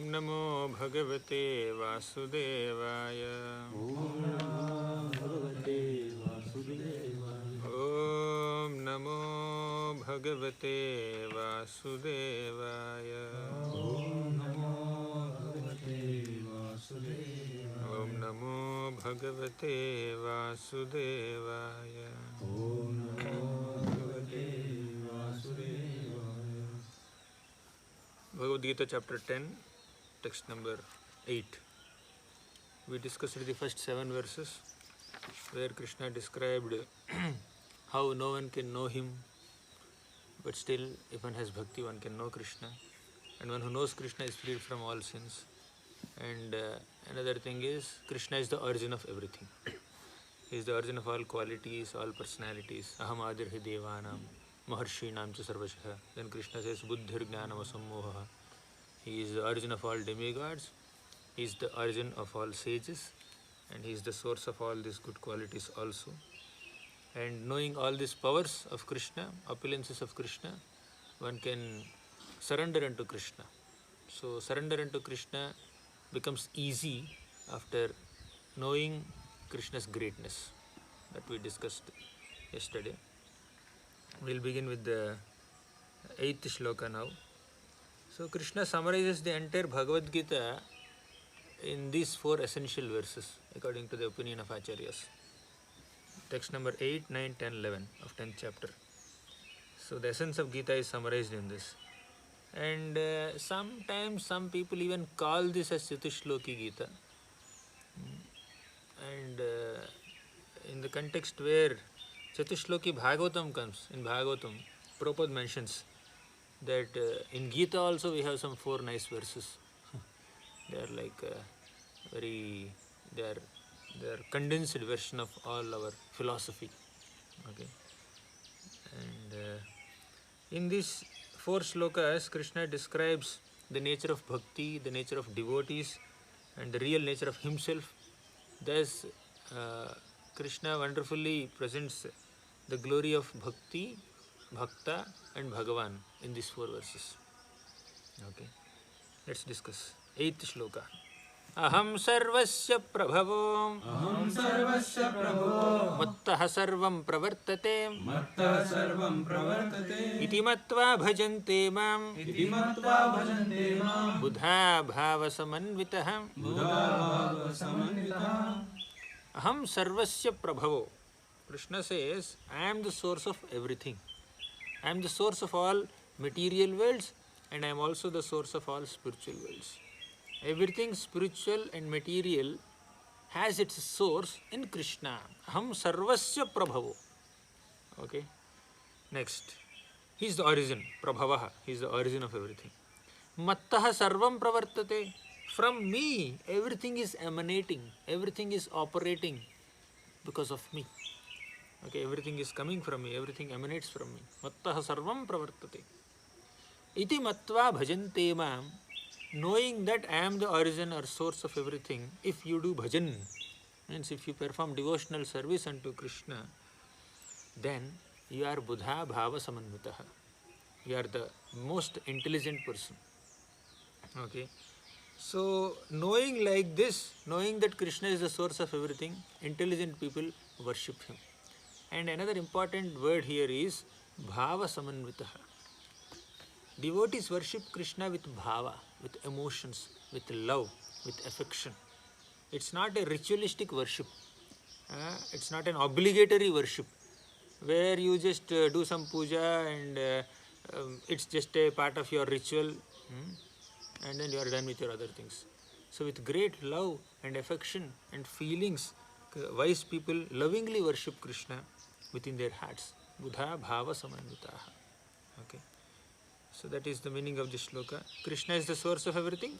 नमो भगवते वासुदेवाय। ॐ नमो भगवते वासुदेवाय। ॐ नमो भगवते वासुदेवाय। ॐ नमो भगवते वासुदेवाय। ॐ नमो भगवते वासुदेवाय। ॐ नमो भगवते वासुदेवाय। Bhagavad Gita chapter 10, text number 8. We discussed the first 7 verses where Krishna described how no one can know him, but still if one has bhakti one can know Krishna, and one who knows Krishna is freed from all sins. And another thing is Krishna is the origin of everything. He is the origin of all qualities, all personalities. Aham adirhi devanam maharshinam cha sarvashah. Then Krishna says buddhir jnanam asammoha. He is the origin of all demigods. He is the origin of all sages, and he is the source of all these good qualities also. And knowing all these powers of Krishna, opulences of Krishna, one can surrender unto Krishna. So surrender unto Krishna becomes easy after knowing Krishna's greatness that we discussed yesterday. We'll begin with the 8th shloka now. So Krishna summarizes the entire Bhagavad Gita in these 4 essential verses according to the opinion of Acharyas. Text number 8, 9, 10, 11 of 10th chapter. So the essence of Gita is summarized in this. And sometimes some people even call this as Chatushloki Gita. And in the context where Chatushloki Bhagavatam comes, in Bhagavatam, Prabhupada mentions that in Gita also we have some 4 nice verses. They are like they are condensed version of all our philosophy. Okay. And in these 4 shlokas, Krishna describes the nature of bhakti, the nature of devotees, and the real nature of himself. Thus, Krishna wonderfully presents the glory of bhakti, bhakta, and Bhagavan in these 4 verses. Okay, let's discuss. 8th shloka. Aham sarvasya prabhavo mattah sarvam pravartate iti matva bhajante mam buddha bhava samanvitah. Aham sarvasya prabhavo. Krishna says, I am the source of everything. I am the source of all material worlds, and I am also the source of all spiritual worlds. Everything spiritual and material has its source in Krishna. Aham sarvasya prabhavo. Okay. Next. He is the origin. Prabhavaha. He is the origin of everything. Mattaha sarvam pravartate. From me, everything is emanating. Everything is operating because of me. Okay, everything is coming from me. Everything emanates from me. Mattaha sarvam pravartate. Iti matva bhajante mam. Knowing that I am the origin or source of everything, if you do bhajan, means if you perform devotional service unto Krishna, then you are buddha bhava samanvitaha. You are the most intelligent person. Okay. So, knowing like this, knowing that Krishna is the source of everything, intelligent people worship him. And another important word here is bhava samanvitaha. Devotees worship Krishna with bhava, with emotions, with love, with affection. It's not a ritualistic worship. It's not an obligatory worship where you just do some puja and it's just a part of your ritual and then you are done with your other things. So with great love and affection and feelings, wise people lovingly worship Krishna within their hearts. Buddha bhava samanvitaha. Okay. So that is the meaning of this shloka. Krishna is the source of everything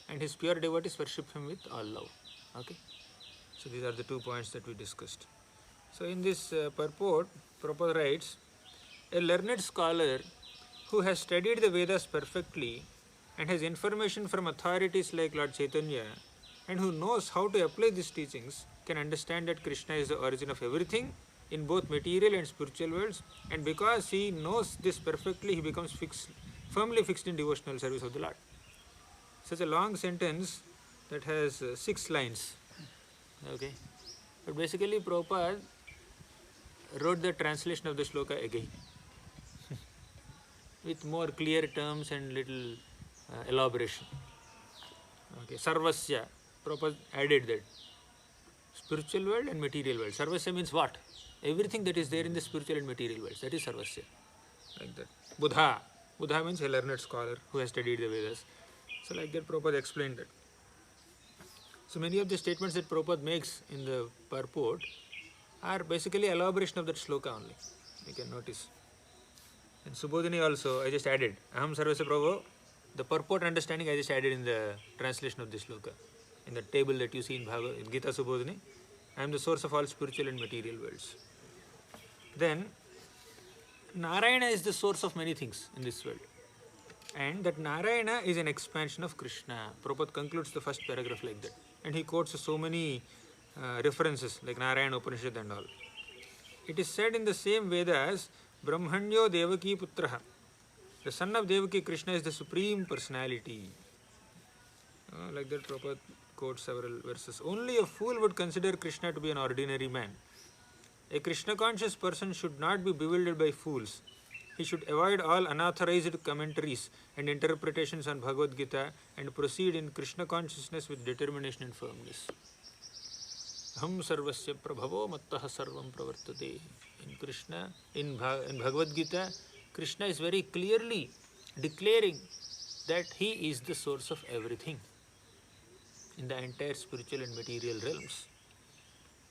and his pure devotees worship him with all love. Okay. So these are the 2 points that we discussed. So in this purport, Prabhupada writes, a learned scholar who has studied the Vedas perfectly and has information from authorities like Lord Chaitanya and who knows how to apply these teachings can understand that Krishna is the origin of everything in both material and spiritual worlds, and because he knows this perfectly, he becomes firmly fixed in devotional service of the Lord. such a long sentence that has 6 lines. Okay, but basically Prabhupada wrote the translation of the shloka again with more clear terms and little elaboration. Okay, Sarvasya, Prabhupada added that spiritual world and material world. Sarvasya means what? Everything that is there in the spiritual and material worlds, that is Sarvasya. Like that. Buddha. Buddha means a learned scholar who has studied the Vedas. So like that Prabhupada explained that. So many of the statements that Prabhupada makes in the purport are basically elaboration of that shloka only. You can notice. And Subodhini also, I just added. Aham Sarvasya Prabhu, the purport understanding I just added in the translation of this shloka. In the table that you see in Bhagavad in Gita Subodhini, I am the source of all spiritual and material worlds. Then, Narayana is the source of many things in this world. And that Narayana is an expansion of Krishna. Prabhupada concludes the first paragraph like that. And he quotes so many references like Narayana Upanishad and all. It is said in the same Vedas, Brahmanyo Devaki Putraha. The son of Devaki, Krishna, is the supreme personality. Like that Prabhupada quotes several verses. Only a fool would consider Krishna to be an ordinary man. A Krishna conscious person should not be bewildered by fools. He should avoid all unauthorized commentaries and interpretations on Bhagavad Gita and proceed in Krishna consciousness with determination and firmness. Aham sarvasya prabhavo mattaha sarvam pravartate. In Krishna, in Bhagavad Gita, Krishna is very clearly declaring that he is the source of everything in the entire spiritual and material realms.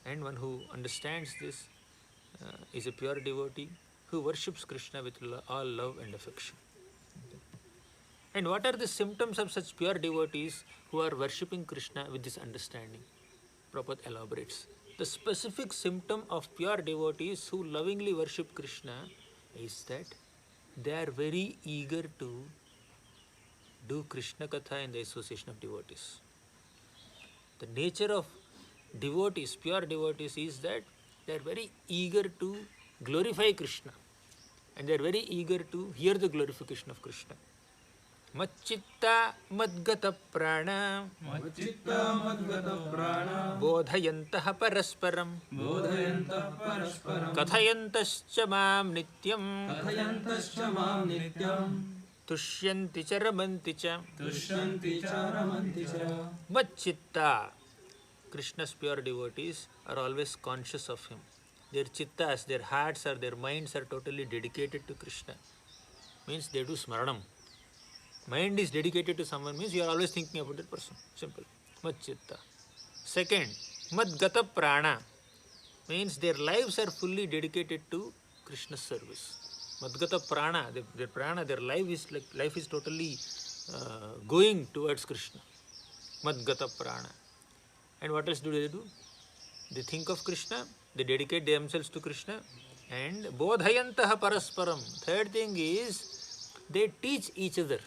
And one who understands this is a pure devotee who worships Krishna with all love and affection. And what are the symptoms of such pure devotees who are worshipping Krishna with this understanding? Prabhupada elaborates. The specific symptom of pure devotees who lovingly worship Krishna is that they are very eager to do Krishna Katha in the association of devotees. The nature of devotees, pure devotees, is that they are very eager to glorify Krishna and they are very eager to hear the glorification of Krishna. Macchitta madgata prana bodhayantaha parasparam kathayantascha mam nityam tushyanti cha ramanti cha. Macchitta, Krishna's pure devotees are always conscious of him. Their chittas, their hearts or their minds are totally dedicated to Krishna. Means they do smaranam. Mind is dedicated to someone means you are always thinking about that person. Simple. Macchitta. Second, madgata prana means their lives are fully dedicated to Krishna's service. Madgata prana, their prana, their life is totally going towards Krishna. Madgata prana. And what else do? They think of Krishna, they dedicate themselves to Krishna, and bodhayantaha parasparam. Third thing is they teach each other.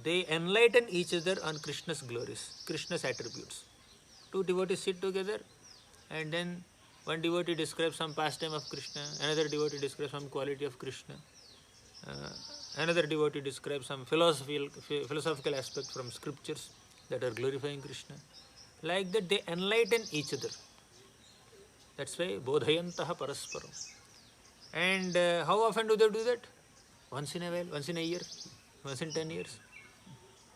They enlighten each other on Krishna's glories, Krishna's attributes. Two devotees sit together and then one devotee describes some pastime of Krishna, another devotee describes some quality of Krishna, another devotee describes some philosophical aspect from scriptures that are glorifying Krishna. Like that they enlighten each other. That's why bodhayantaha parasparam. And how often do they do that? Once in a while, once in a year, once in 10 years.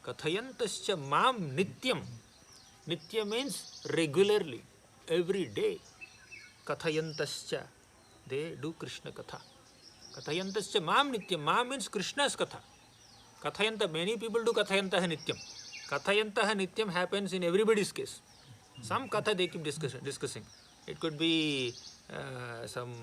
Kathayantascha mam nityam. Nitya means regularly, every day. Kathayantascha, they do Krishna Katha. Kathayantascha mam nityam. Mam means Krishna's Katha. Kathayanta, many people do Kathayantaha nityam. Kathayantaha nityam happens in everybody's case. Some Katha they keep discussing. It could be some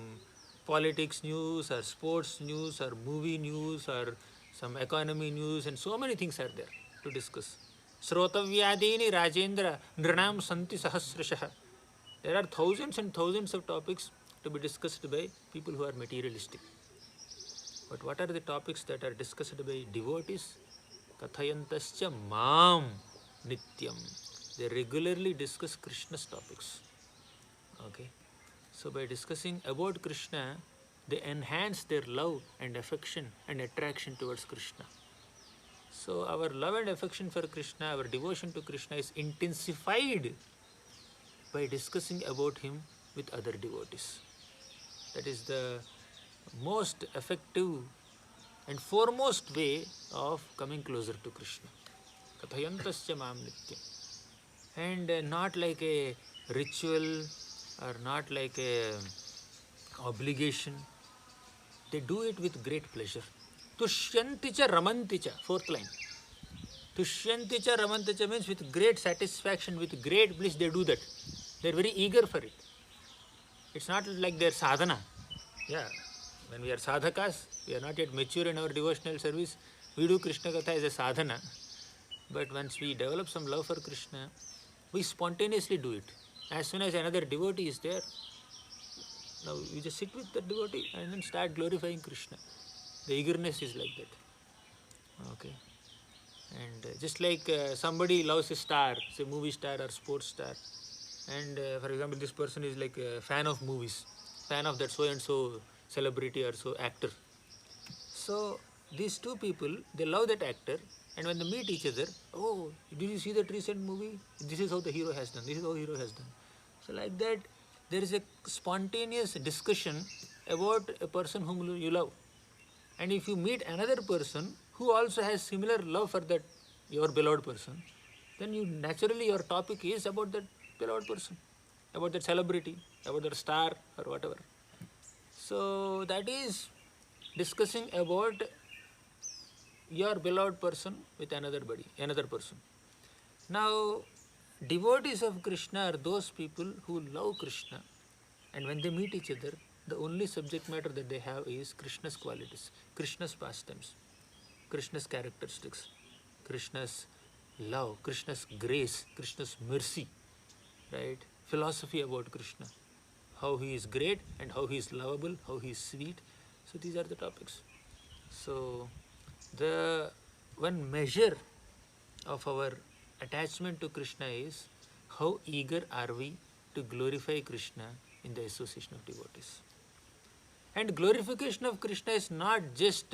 politics news or sports news or movie news or some economy news, and so many things are there to discuss. Srotavyadini Rajendra Nranam Santi Sahasrashah. There are thousands and thousands of topics to be discussed by people who are materialistic. But what are the topics that are discussed by devotees? Kathayantascha mam nityam. They regularly discuss Krishna's topics. Okay. So by discussing about Krishna, they enhance their love and affection and attraction towards Krishna. So our love and affection for Krishna, our devotion to Krishna is intensified by discussing about him with other devotees. That is the most effective and foremost way of coming closer to Krishna. Kathayantasya mam nityam. And not like a ritual or not like a obligation. They do it with great pleasure. Tushyanticha ramanticha, fourth line. Tushyanticha ramanticha means with great satisfaction, with great bliss they do that. They are very eager for it. It's not like their sadhana. Yeah, when we are sadhakas, we are not yet mature in our devotional service, we do Krishna Katha as a sadhana. But once we develop some love for Krishna, we spontaneously do it. As soon as another devotee is there, now you just sit with that devotee and then start glorifying Krishna. The eagerness is like that. Okay. And just like somebody loves a star, say movie star or sports star, and for example, this person is like a fan of movies, fan of that so and so celebrity or so actor. So these two people, they love that actor, and when they meet each other, oh, did you see that recent movie? This is how the hero has done. This is how hero has done. So like that, there is a spontaneous discussion about a person whom you love. And if you meet another person who also has similar love for that your beloved person, then you naturally your topic is about that beloved person, about that celebrity, about that star or whatever. So that is discussing about your beloved person with another person. Now, devotees of Krishna are those people who love Krishna, and when they meet each other, the only subject matter that they have is Krishna's qualities, Krishna's pastimes, Krishna's characteristics, Krishna's love, Krishna's grace, Krishna's mercy, right? Philosophy about Krishna, how he is great and how he is lovable, how he is sweet. So these are the topics. So the one measure of our attachment to Krishna is how eager are we to glorify Krishna in the association of devotees. And glorification of Krishna is not just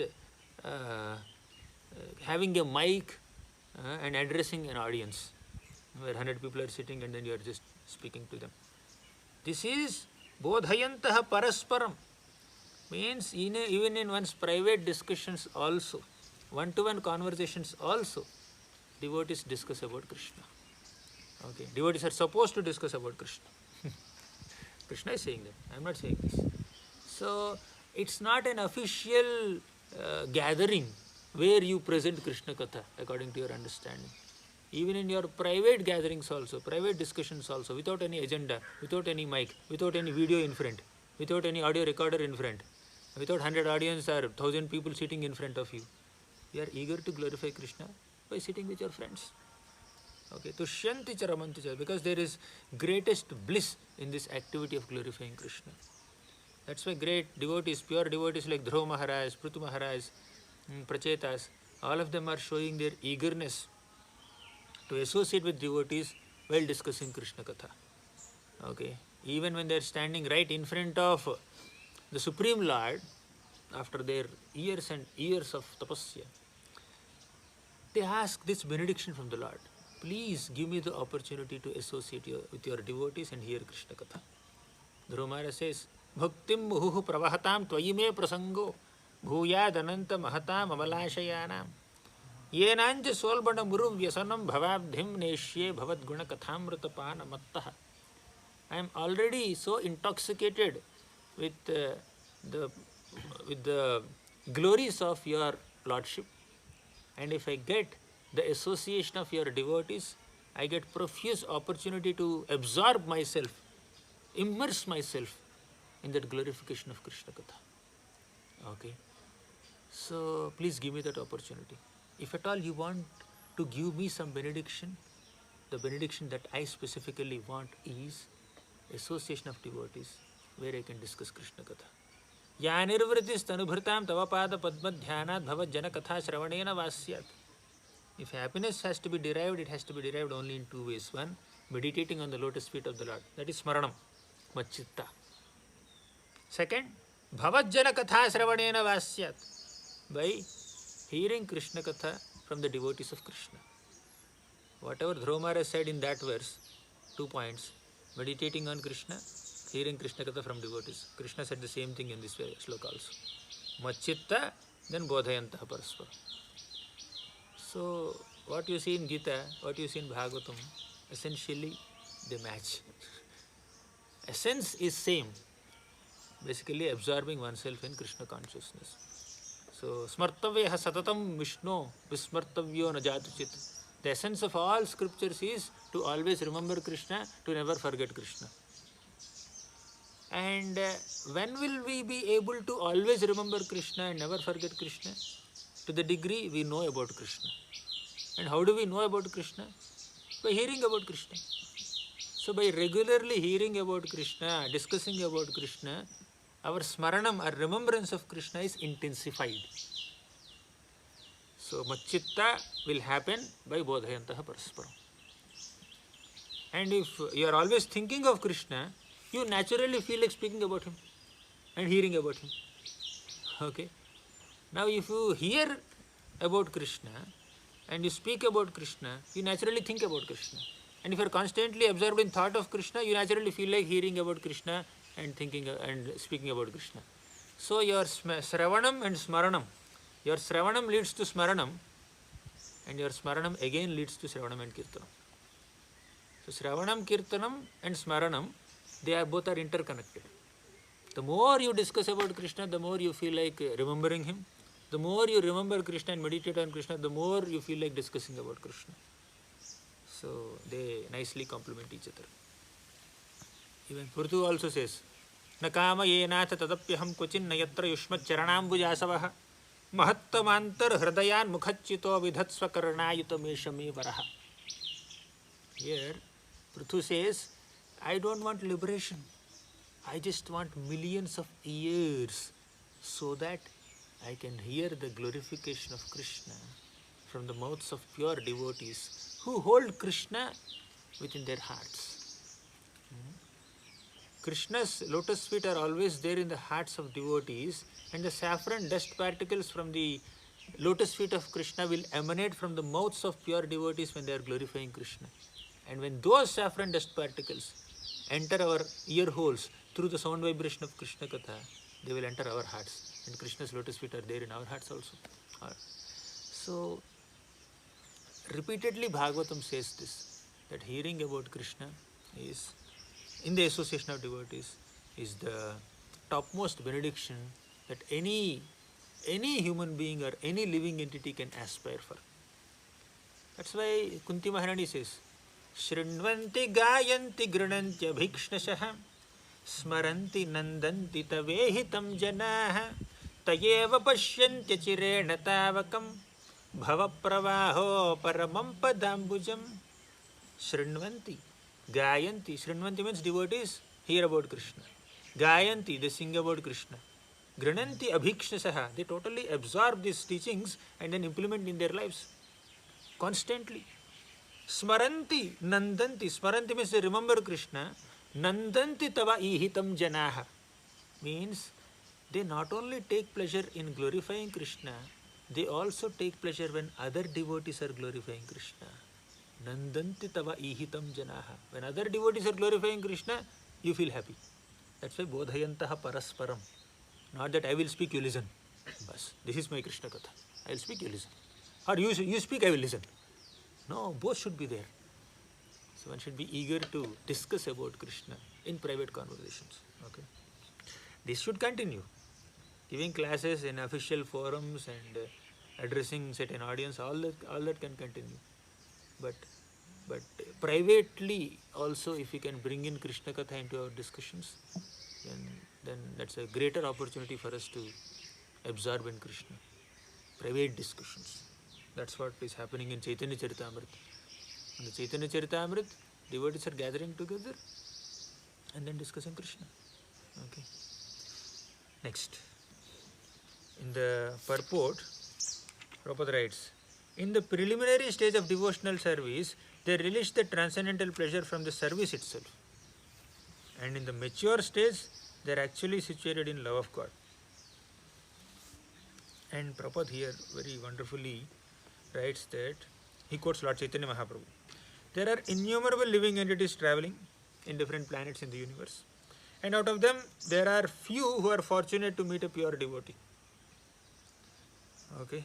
having a mic and addressing an audience where 100 people are sitting and then you are just speaking to them. This is bodhayantaha parasparam, means even in one's private discussions also, one-to-one conversations also, devotees discuss about Krishna. Okay, devotees are supposed to discuss about Krishna. Krishna is saying that, I am not saying this. So it's not an official gathering where you present Krishna Katha according to your understanding. Even in your private gatherings also, private discussions also, without any agenda, without any mic, without any video in front, without any audio recorder in front, without 100 audience or 1000 people sitting in front of you, you are eager to glorify Krishna by sitting with your friends. Okay, tushyanti cha ramanti cha, because there is greatest bliss in this activity of glorifying Krishna. That's why great devotees, pure devotees like Dhruva Maharaj, Prithu Maharaj, Prachetas, all of them are showing their eagerness to associate with devotees while discussing Krishna Katha. Okay, even when they are standing right in front of the Supreme Lord, after their years and years of tapasya, they ask this benediction from the Lord. Please give me the opportunity to associate with your devotees and hear Krishna Katha. Dhruva Maharaj says, Bhaktim muhuhu pravahatam tvayime prasango bhuyad ananta mahatam amalashayana yenanja solbana murum vyasanam bhavabdhim neshye bhavad guna kathamrita pana mattaha. I am already so intoxicated with the glories of your Lordship, and if I get the association of your devotees, I get profuse opportunity to absorb myself, immerse myself in that glorification of Krishna Katha. Okay, so please give me that opportunity. If at all you want to give me some benediction, the benediction that I specifically want is association of devotees where I can discuss Krishna Katha. Ya nirvritis tanubhritam tavapada padma dhyanat bhavad jana katha shravanena vasyat. If happiness has to be derived, it has to be derived only in two ways. One, meditating on the lotus feet of the Lord. That is smaranam, machitta. Second, bhavat jana katha shravanena vasyat. By Hearing Krishna Katha from the devotees of Krishna. Whatever Dhruva Maharaj said in that verse, 2 points, meditating on Krishna, hearing Krishna Katha from devotees. Krishna said the same thing in this sloka also. Machitta, then bodhayantaha paraspara. So, what you see in Gita, what you see in Bhagavatam, essentially they match. Essence is same. Basically absorbing oneself in Krishna consciousness. So, smartavya satatam Vishnu, vismartavyo najatuchit. The essence of all scriptures is to always remember Krishna, to never forget Krishna. And when will we be able to always remember Krishna and never forget Krishna? To the degree we know about Krishna. And how do we know about Krishna? By hearing about Krishna. So by regularly hearing about Krishna, discussing about Krishna, our smaranam, our remembrance of Krishna is intensified. So machitta will happen by bodhayantaha parasparam. And if you are always thinking of Krishna, you naturally feel like speaking about him and hearing about him. Okay. Now if you hear about Krishna and you speak about Krishna, you naturally think about Krishna. And if you are constantly absorbed in thought of Krishna, you naturally feel like hearing about Krishna and thinking and speaking about Krishna. So your sravanam and smaranam, your sravanam leads to smaranam, and your smaranam again leads to sravanam and kirtanam. So sravanam, kirtanam and smaranam, they are both are interconnected. The more you discuss about Krishna, the more you feel like remembering him. The more you remember Krishna and meditate on Krishna, the more you feel like discussing about Krishna. So they nicely complement each other. Even Purtu also says, Na kama yenatha tadapyaham kvachin nayatra yushmat charanambujasavaha mahattamantar hridayan mukhachito vidhatsva karnayutameshame varaha. Here, Prithu says, I don't want liberation. I just want millions of years so that I can hear the glorification of Krishna from the mouths of pure devotees who hold Krishna within their hearts. Krishna's lotus feet are always there in the hearts of devotees, and the saffron dust particles from the lotus feet of Krishna will emanate from the mouths of pure devotees when they are glorifying Krishna. And when those saffron dust particles enter our ear holes through the sound vibration of Krishna Katha, they will enter our hearts. And Krishna's lotus feet are there in our hearts also. So, repeatedly Bhagavatam says this, that hearing about Krishna is, in the association of devotees, is the topmost benediction that any human being or any living entity can aspire for. That's why Kunti Maharani says, Shrinvanti gayanti granantya bhikshnasaha smaranti nandanti tavehitam janaha tayeva pashyantya chirena tavakam bhava pravaho paramam padambujam. Shrinvanti, gayanti. Shrinvanti means devotees hear about Krishna. Gayanti, they sing about Krishna. Grananti abhikshnasaha, they totally absorb these teachings and then implement in their lives constantly. Smaranti, nandanti. Smaranti means they remember Krishna. Nandanti tava ihitam janaha means they not only take pleasure in glorifying Krishna, they also take pleasure when other devotees are glorifying Krishna. Nandanti tava ihitam janaha. When other devotees are glorifying Krishna, you feel happy. That's why bodhayantaha parasparam. Not that I will speak, you listen. Bas, this is my Krishna Katha. I will speak, you listen. Or you speak, I will listen. No, both should be there. So one should be eager to discuss about Krishna in private conversations. Okay, this should continue. Giving classes in official forums and addressing certain audience, all that can continue. But privately also, if we can bring in Krishna Katha into our discussions, then that's a greater opportunity for us to absorb in Krishna. Private discussions. That's what is happening in Chaitanya Charitamrita. In the Chaitanya Charitamrita, devotees are gathering together and then discussing Krishna. Okay. Next. In the purport, Prabhupada writes, in the preliminary stage of devotional service, they relish the transcendental pleasure from the service itself. And in the mature stage, they are actually situated in love of God. And Prabhupada here very wonderfully writes that, he quotes Lord Chaitanya Mahaprabhu. There are innumerable living entities traveling in different planets in the universe. And out of them, there are few who are fortunate to meet a pure devotee. Okay.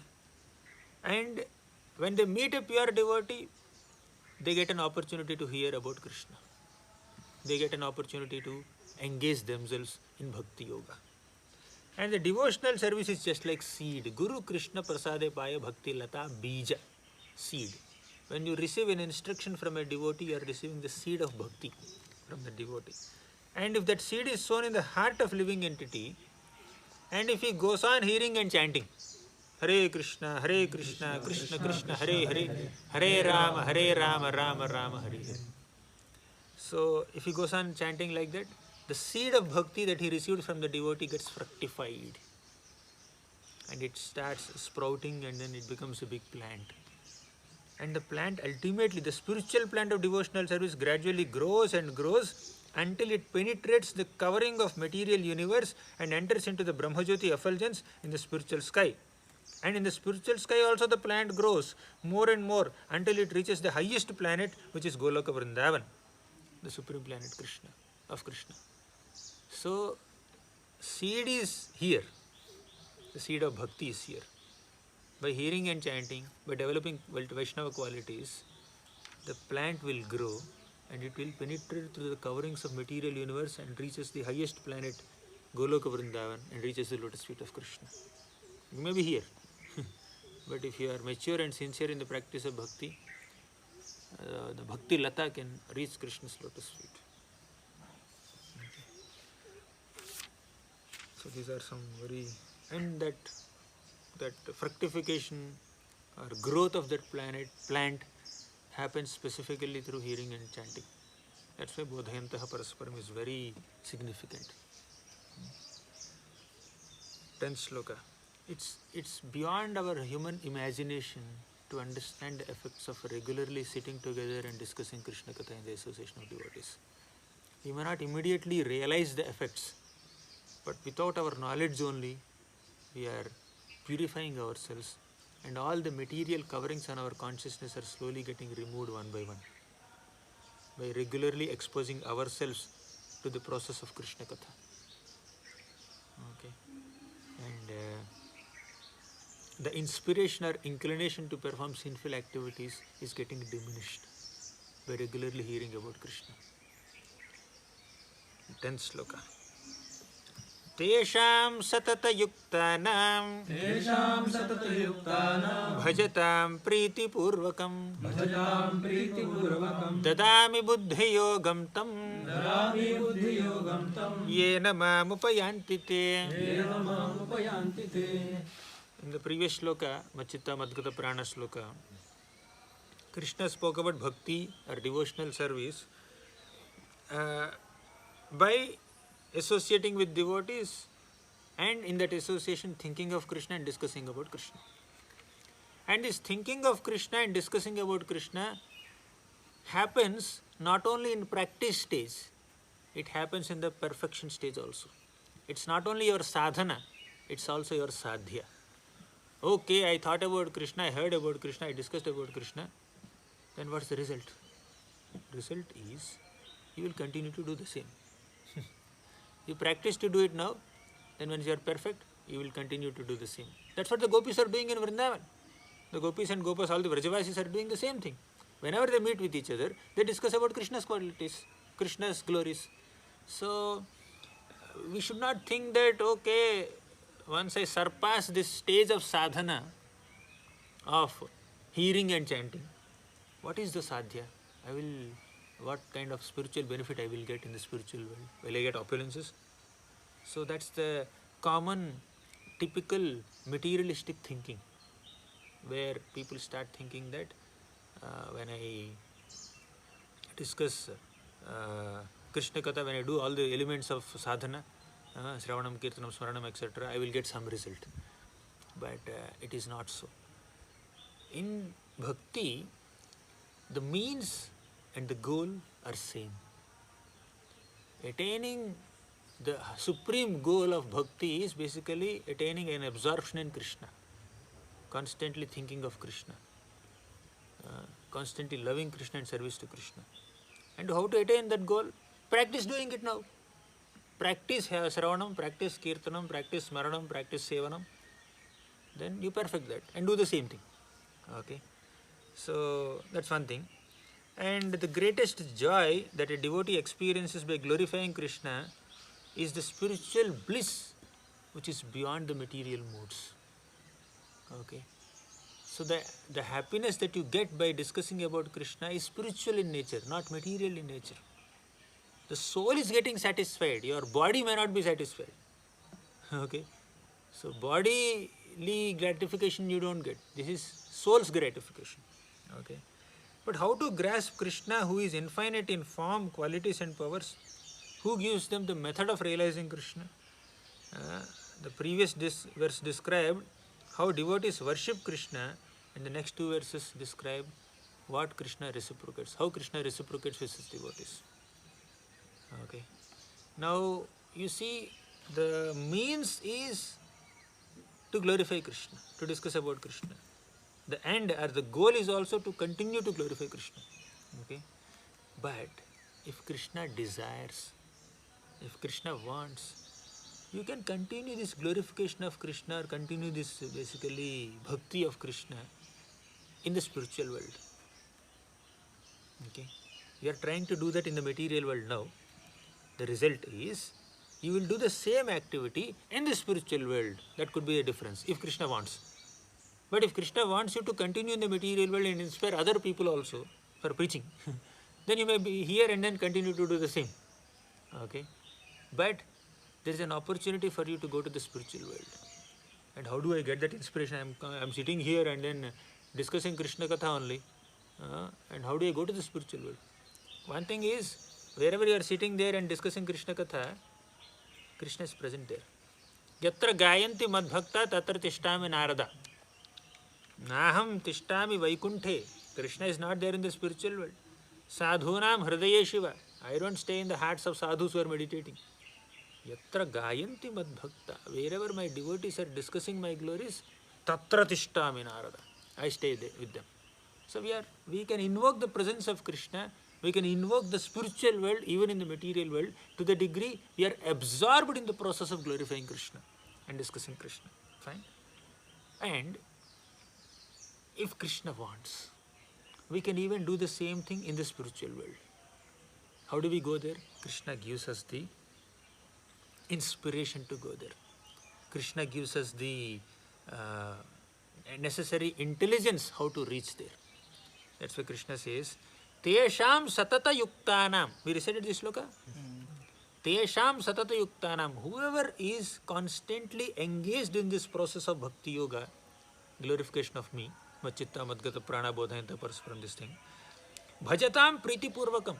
And when they meet a pure devotee, they get an opportunity to hear about Krishna. They get an opportunity to engage themselves in Bhakti Yoga. And the devotional service is just like seed. Guru Krishna Prasade Paya Bhakti Lata Bija. Seed. When you receive an instruction from a devotee, you are receiving the seed of bhakti from the devotee. And if that seed is sown in the heart of living entity, and if he goes on hearing and chanting, Hare Krishna, Krishna Krishna, Hare Hare, Hare Rama, Rama Rama, Hare Hare. So, if he goes on chanting like that, the seed of bhakti that he received from the devotee gets fructified. And it starts sprouting and then it becomes a big plant. And the plant ultimately, the spiritual plant of devotional service gradually grows and grows until it penetrates the covering of material universe and enters into the Brahmajyoti effulgence in the spiritual sky. And in the spiritual sky also the plant grows more and more until it reaches the highest planet, which is Goloka Vrindavan, the supreme planet Krishna, of Krishna. So, seed is here. The seed of bhakti is here. By hearing and chanting, by developing Vaishnava qualities, the plant will grow and it will penetrate through the coverings of material universe and reaches the highest planet, Goloka Vrindavan, and reaches the lotus feet of Krishna. You may be here, but if you are mature and sincere in the practice of bhakti, the bhakti lata can reach Krishna's lotus feet. Okay. So these are some very, and that fructification or growth of that plant happens specifically through hearing and chanting. That's why Bodhayantaha Parasparam is very significant. 10th sloka. It's beyond our human imagination to understand the effects of regularly sitting together and discussing Krishna Katha in the association of devotees. We may not immediately realize the effects, but without our knowledge only, we are purifying ourselves, and all the material coverings on our consciousness are slowly getting removed one by one by regularly exposing ourselves to the process of Krishna Katha. Okay. And the inspiration or inclination to perform sinful activities is getting diminished by regularly hearing about Krishna. 10th sloka. Tesham satatayuktanam bhajatam priti purvakam dadami buddhiyogam tam yena mamupayanti te. In the previous sloka, Machitta Madgata Prana sloka, Krishna spoke about bhakti or devotional service by associating with devotees, and in that association thinking of Krishna and discussing about Krishna. And this thinking of Krishna and discussing about Krishna happens not only in practice stage, it happens in the perfection stage also. It's not only your sadhana, it's also your sadhya. Okay, I thought about Krishna, I heard about Krishna, I discussed about Krishna. Then what's the result? Result is, you will continue to do the same. You practice to do it now, then when you are perfect, you will continue to do the same. That's what the gopis are doing in Vrindavan. The gopis and gopas, all the Vrajavasis are doing the same thing. Whenever they meet with each other, they discuss about Krishna's qualities, Krishna's glories. So, we should not think that, okay, once I surpass this stage of sadhana, of hearing and chanting, what is the sadhya? What kind of spiritual benefit I will get in the spiritual world? Will I get opulences? So that's the common, typical materialistic thinking, where people start thinking that when I discuss Krishna Katha, when I do all the elements of sadhana, Shravanam, Kirtanam, Smaranam, etc., I will get some result. But it is not so. In bhakti, the means and the goal are same. Attaining The supreme goal of bhakti is basically attaining an absorption in Krishna, constantly thinking of Krishna, constantly loving Krishna and service to Krishna. And how to attain that goal? Practice doing it now. Practice Sravanam, practice Kirtanam, practice Smaranam, practice Sevanam. Then you perfect that and do the same thing. Okay. So that's one thing. And the greatest joy that a devotee experiences by glorifying Krishna is the spiritual bliss which is beyond the material moods. Okay. So the happiness that you get by discussing about Krishna is spiritual in nature, not material in nature. The soul is getting satisfied, your body may not be satisfied. Okay. So bodily gratification you don't get. This is soul's gratification. Okay. But how to grasp Krishna, who is infinite in form, qualities and powers? Who gives them the method of realizing Krishna? The previous verse described how devotees worship Krishna, and the next two verses describe what Krishna reciprocates, how Krishna reciprocates with his devotees. Okay. Now you see, the means is to glorify Krishna, to discuss about Krishna. The end or the goal is also to continue to glorify Krishna. Okay. But if Krishna desires, if Krishna wants, you can continue this glorification of Krishna or continue this basically bhakti of Krishna in the spiritual world. Okay. You are trying to do that in the material world now. The result is you will do the same activity in the spiritual world. That could be a difference if Krishna wants. But if Krishna wants you to continue in the material world and inspire other people also for preaching, then you may be here and then continue to do the same. Okay. But there is an opportunity for you to go to the spiritual world. And how do I get that inspiration? I am sitting here and then discussing Krishna Katha only. And how do I go to the spiritual world? One thing is, wherever you are sitting there and discussing Krishna Katha, Krishna is present there. Yatra gayanti madbhakta tatra tishtami narada. Naham tishtami vaikunthe. Krishna is not there in the spiritual world. Sadhunam hridaye Shiva. I don't stay in the hearts of sadhus who are meditating. Yatra gayanti madbhakta. Wherever my devotees are discussing my glories, tatra tishtami narada. I stay there with them. So we can invoke the presence of Krishna, we can invoke the spiritual world even in the material world to the degree we are absorbed in the process of glorifying Krishna and discussing Krishna. Fine. And if Krishna wants, we can even do the same thing in the spiritual world. How do we go there? Krishna gives us the inspiration to go there. Krishna gives us the necessary intelligence how to reach there. That's why Krishna says, Tesham satata yuktanam. We recited this sloka? Tesham satata yuktanam. Whoever is constantly engaged in this process of bhakti yoga, glorification of me, machitta madgata prana bodhayanta parasparam, this thing, bhajatam priti purvakam.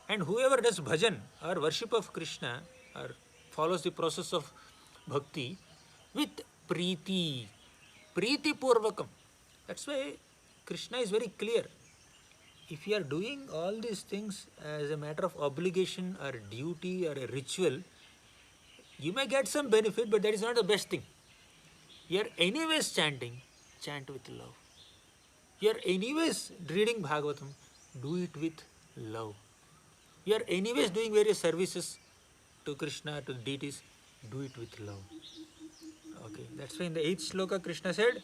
And whoever does bhajan or worship of Krishna or follows the process of bhakti with priti purvakam. That's why Krishna is very clear. If you are doing all these things as a matter of obligation or duty or a ritual, you may get some benefit, but that is not the best thing. You are anyways chanting, chant with love. You are anyways reading Bhagavatam, do it with love. You are anyways doing various services to Krishna, to the deities, do it with love. Okay, that's why in the 8th sloka Krishna said,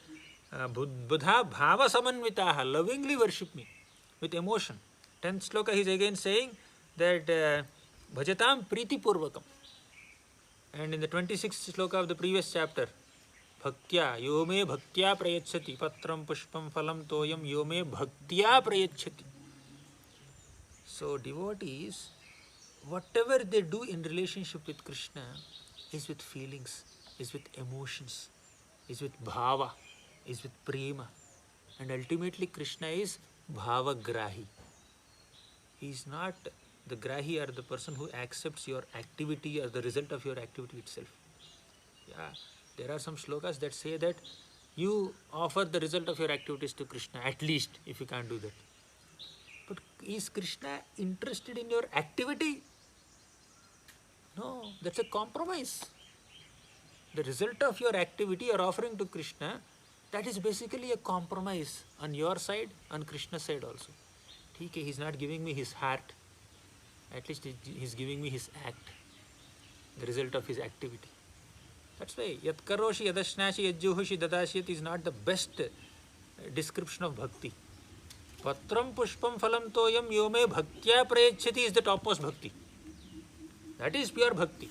Buddha bhava samanvitaha, lovingly worship me with emotion. 10th sloka he is again saying that bhajatam priti purvakam. And in the 26th sloka of the previous chapter, bhaktya yome bhaktya prayachati patram pushpam phalam toyam yome bhaktya prayachati. So devotees, whatever they do in relationship with Krishna is with feelings, is with emotions, is with bhava, is with prema. And ultimately Krishna is bhava grahi. He is not the grahi or the person who accepts your activity or the result of your activity itself. Yeah, there are some slokas that say that you offer the result of your activities to Krishna, at least, if you can't do that. But is Krishna interested in your activity? No, that's a compromise. The result of your activity you are offering to Krishna, that is basically a compromise on your side, on Krishna's side also. Okay, he's not giving me his heart, at least he's giving me his act, the result of his activity. That's why Yat Karoshi Yadashnashi Yajjuhushi Dadashyat is not the best description of bhakti. Patram Pushpam Phalam Toyam Yome Bhaktya Prayachyati is the topmost bhakti. That is pure bhakti.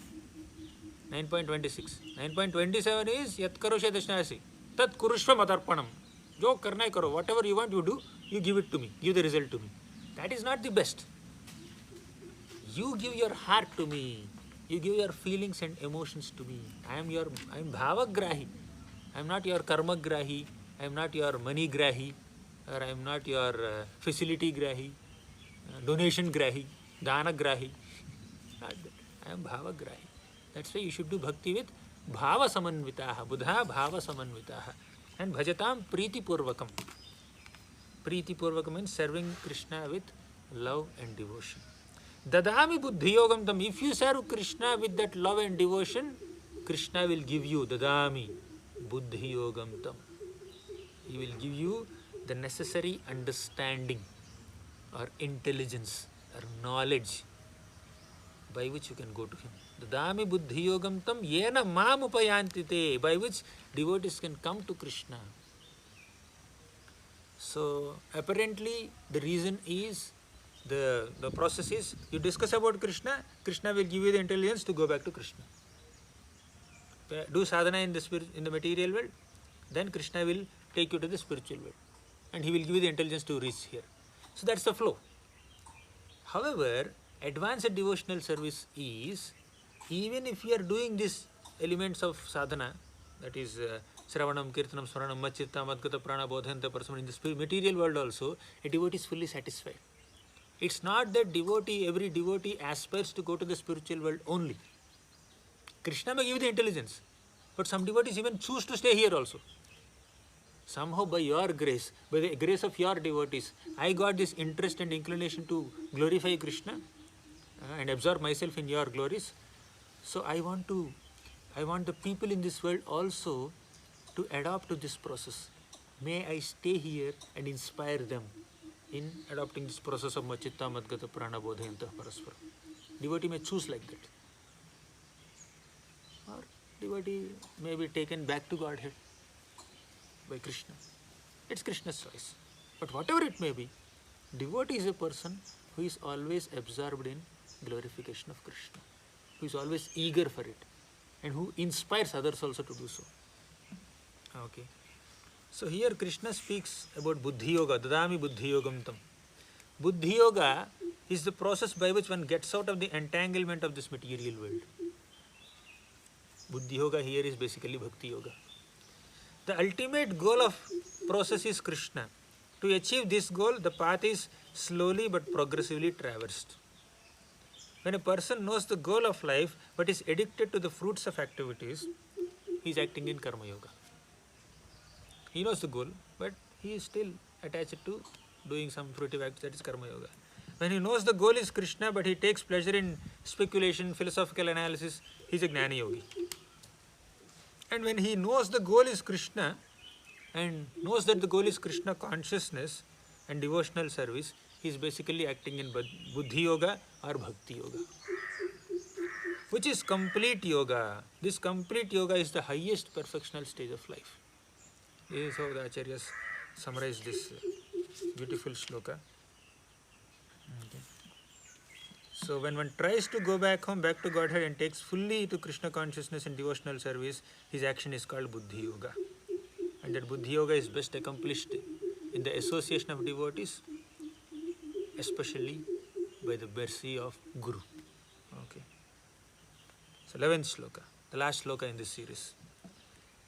9.26. 9.27 is Yat Karoshi Yadashnashi Tat Kurushva Matarpanam. Jo karna hai karo. Whatever you want you do, you give it to me. Give the result to me. That is not the best. You give your heart to me. You give your feelings and emotions to me. I am bhavagrahi. I am not your karma grahi. I am not your money grahi. Or I am not your facility grahi. Donation grahi. Dana grahi. Not that. I am bhavagrahi. That's why you should do bhakti with bhava samanvitaha. Buddha bhava samanvitaha. And bhajatam priti purvakam. Priti purvakam means serving Krishna with love and devotion. Dadami buddhi yogam tam. If you serve Krishna with that love and devotion, Krishna will give you dadami buddhi yogam tam. He will give you the necessary understanding or intelligence or knowledge by which you can go to him. Dadami buddhi yogam tam yena mam upayantite, by which devotees can come to Krishna. So apparently the reason is the process is you discuss about Krishna, Krishna will give you the intelligence to go back to Krishna. Do sadhana in the material world, then Krishna will take you to the spiritual world and he will give you the intelligence to reach here. So that's the flow. However, advanced devotional service is, even if you are doing these elements of sadhana, that is Sravanam, Kirtanam, Smaranam, Machitta, Madgata, Prana, Bodhanta, Parasam, in the material world also, a devotee is fully satisfied. It's not that every devotee aspires to go to the spiritual world only. Krishna may give the intelligence, but some devotees even choose to stay here also. Somehow by your grace, by the grace of your devotees, I got this interest and inclination to glorify Krishna and absorb myself in your glories. So I want the people in this world also to adopt to this process. May I stay here and inspire them in adopting this process of Machitta, Madgata, Prana, Bodhayanta, Paraspara. Devotee may choose like that. Or devotee may be taken back to Godhead by Krishna. It's Krishna's choice. But whatever it may be, devotee is a person who is always absorbed in glorification of Krishna, who is always eager for it, and who inspires others also to do so. Okay. So here Krishna speaks about Buddhi Yoga, Dadami Buddhi Yogam Tam. Buddhi Yoga is the process by which one gets out of the entanglement of this material world. Buddhi Yoga here is basically Bhakti Yoga. The ultimate goal of process is Krishna. To achieve this goal, the path is slowly but progressively traversed. When a person knows the goal of life but is addicted to the fruits of activities, he is acting in Karma Yoga. He knows the goal, but he is still attached to doing some fruitive acts, that is Karma Yoga. When he knows the goal is Krishna, but he takes pleasure in speculation, philosophical analysis, he is a Jnana Yogi. And when he knows the goal is Krishna, and knows that the goal is Krishna consciousness and devotional service, he is basically acting in Buddhi Yoga or Bhakti Yoga, which is complete yoga. This complete yoga is the highest perfectional stage of life. This is how the Acharyas summarize this beautiful shloka. Okay. So when one tries to go back home, back to Godhead and takes fully to Krishna consciousness and devotional service, his action is called Buddhi Yoga. And that Buddhi Yoga is best accomplished in the association of devotees, especially by the mercy of Guru. Okay. So 11th shloka, the last shloka in this series.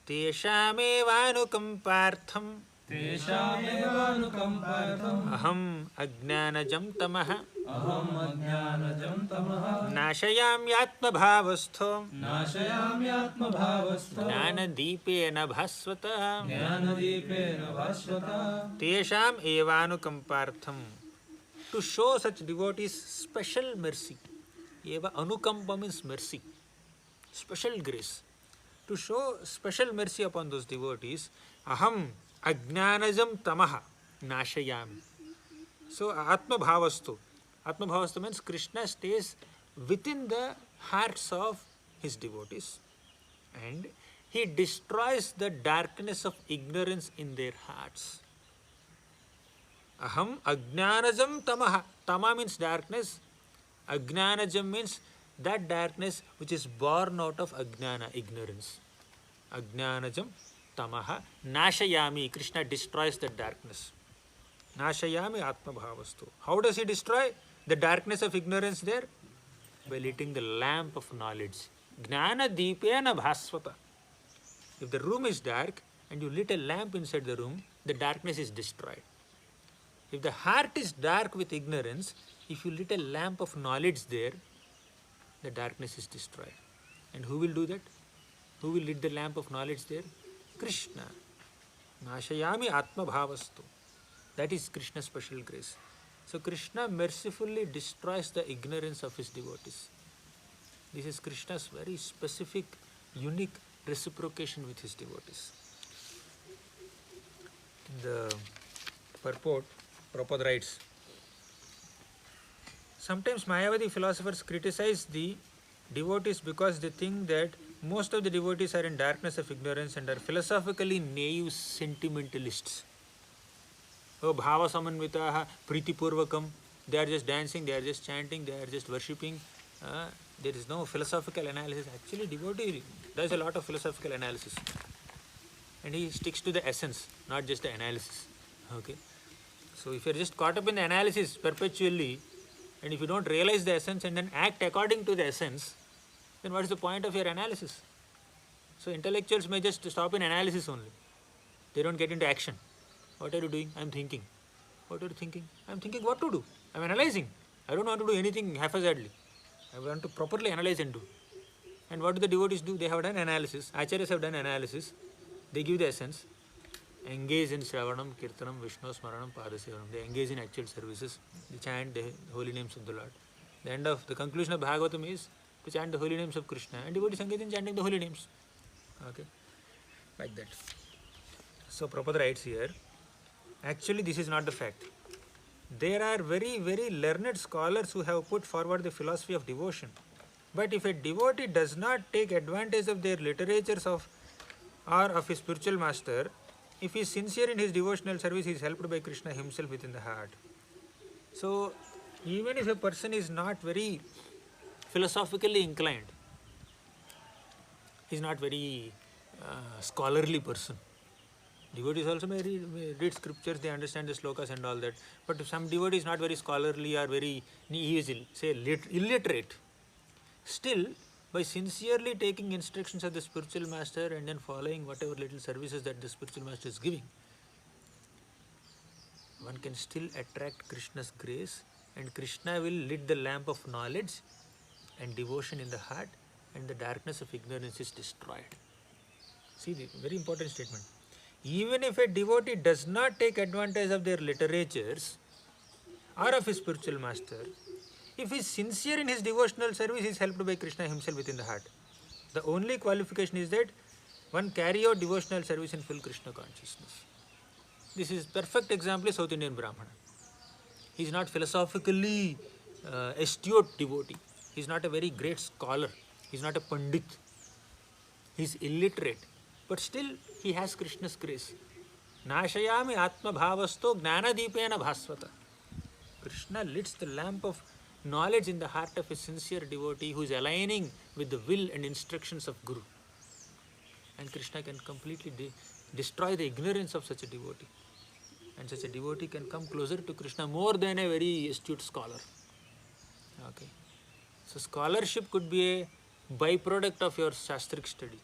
तेषामेवानुकम्पार्थम् अहम् अज्ञानजं तमः नाशयाम्यात्मभावस्थो ज्ञानदीपेन भास्वतः तेषाम् एवानुकम्पार्थम्. To show such devotees special mercy, eva anukampa means mercy, special grace. To show special mercy upon those devotees, aham ajnanajam tamaha nashayami. So Atma Bhavastu. Atma Bhavastu means Krishna stays within the hearts of his devotees and he destroys the darkness of ignorance in their hearts. Aham Ajnanajam Tamaha. Tama means darkness. Ajnanajam means that darkness which is born out of Ajnana, ignorance. Ajnanajam Tamaha Nashayami. Krishna destroys the darkness. Nashayami Atma Bhavastu. How does he destroy the darkness of ignorance there? By lighting the lamp of knowledge. Jnana Deepena Bhaswata. If the room is dark and you lit a lamp inside the room, the darkness is destroyed. If the heart is dark with ignorance, if you lit a lamp of knowledge there, the darkness is destroyed. And who will do that? Who will lit the lamp of knowledge there? Krishna. Nashayami Atma Bhavastu. That is Krishna's special grace. So Krishna mercifully destroys the ignorance of his devotees. This is Krishna's very specific, unique reciprocation with his devotees. In the purport, Prabhupada writes, sometimes Mayavadi philosophers criticize the devotees because they think that most of the devotees are in darkness of ignorance and are philosophically naive sentimentalists. Oh, bhava samanvitaha, priti purvakam, they are just dancing, they are just chanting, they are just worshipping. There is no philosophical analysis. Actually, devotee does a lot of philosophical analysis. And he sticks to the essence, not just the analysis. Okay. So if you are just caught up in the analysis perpetually, and if you don't realize the essence and then act according to the essence, then what is the point of your analysis? So intellectuals may just stop in analysis only. They don't get into action. What are you doing? I am thinking. What are you thinking? I am thinking what to do. I am analyzing. I don't want to do anything haphazardly. I want to properly analyze and do. And what do the devotees do? They have done analysis. Acharyas have done analysis. They give the essence. Engage in Shravanam, Kirtanam, Vishnu Smaranam, Padasevanam. They engage in actual services. They chant the holy names of the Lord. The end of the conclusion of Bhagavatam is to chant the holy names of Krishna. And devotees engage in chanting the holy names. Okay. Like that. So Prabhupada writes here, actually this is not the fact. There are very, very learned scholars who have put forward the philosophy of devotion. But if a devotee does not take advantage of their literatures or of his spiritual master, if he is sincere in his devotional service, he is helped by Krishna himself within the heart. So, even if a person is not very philosophically inclined, he is not very scholarly person. Devotees also may read scriptures, they understand the slokas and all that. But if some devotee is not very scholarly or very, he is say illiterate, still by sincerely taking instructions of the spiritual master and then following whatever little services that the spiritual master is giving, one can still attract Krishna's grace, and Krishna will lit the lamp of knowledge and devotion in the heart, and the darkness of ignorance is destroyed. See, the very important statement. Even if a devotee does not take advantage of their literatures or of his spiritual master, if he is sincere in his devotional service, he is helped by Krishna himself within the heart. The only qualification is that one carry out devotional service in full Krishna consciousness. This is perfect example of South Indian Brahmana. He is not philosophically astute devotee. He is not a very great scholar. He is not a pandit. He is illiterate. But still, he has Krishna's grace. Nashayami Atma Bhavasto Gnana Deepena Bhaswata. Krishna lights the lamp of knowledge in the heart of a sincere devotee who is aligning with the will and instructions of Guru. And Krishna can completely destroy the ignorance of such a devotee. And such a devotee can come closer to Krishna more than a very astute scholar. Okay. So scholarship could be a byproduct of your shastric study.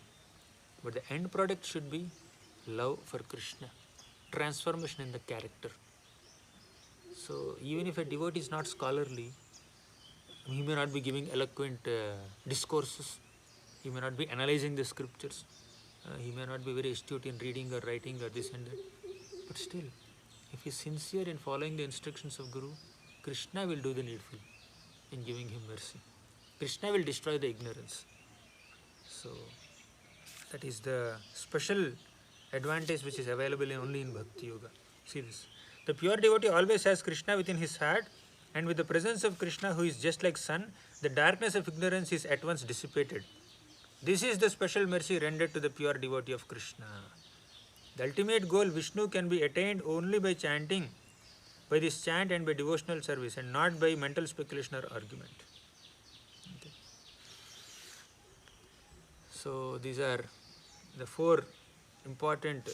But the end product should be love for Krishna, transformation in the character. So even if a devotee is not scholarly, he may not be giving eloquent discourses, he may not be analyzing the scriptures, he may not be very astute in reading or writing or this and that. But still, if he is sincere in following the instructions of Guru, Krishna will do the needful in giving him mercy. Krishna will destroy the ignorance. So that is the special advantage which is available only in Bhakti Yoga. See this. The pure devotee always has Krishna within his heart, and with the presence of Krishna, who is just like sun, the darkness of ignorance is at once dissipated. This is the special mercy rendered to the pure devotee of Krishna. The ultimate goal, Vishnu, can be attained only by chanting, by this chant and by devotional service, and not by mental speculation or argument. Okay. So these are the 4 important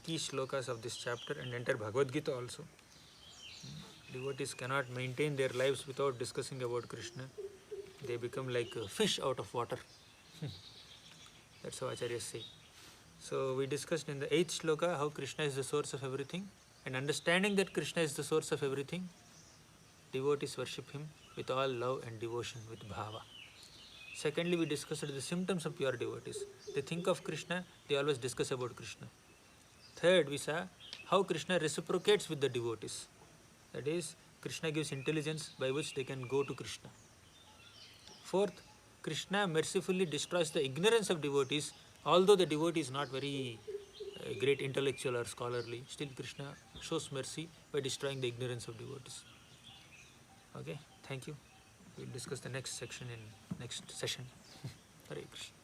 key shlokas of this chapter and entire Bhagavad Gita also. Devotees cannot maintain their lives without discussing about Krishna. They become like a fish out of water. That's how Acharyas say. So we discussed in the 8th shloka how Krishna is the source of everything, and understanding that Krishna is the source of everything, devotees worship him with all love and devotion, with bhava. Secondly, we discussed the symptoms of pure devotees. They think of Krishna, they always discuss about Krishna. Third, we saw how Krishna reciprocates with the devotees. That is, Krishna gives intelligence by which they can go to Krishna. Fourth, Krishna mercifully destroys the ignorance of devotees. Although the devotee is not very great intellectual or scholarly, still Krishna shows mercy by destroying the ignorance of devotees. Okay, thank you. We'll discuss the next section in next session. Hare Krishna.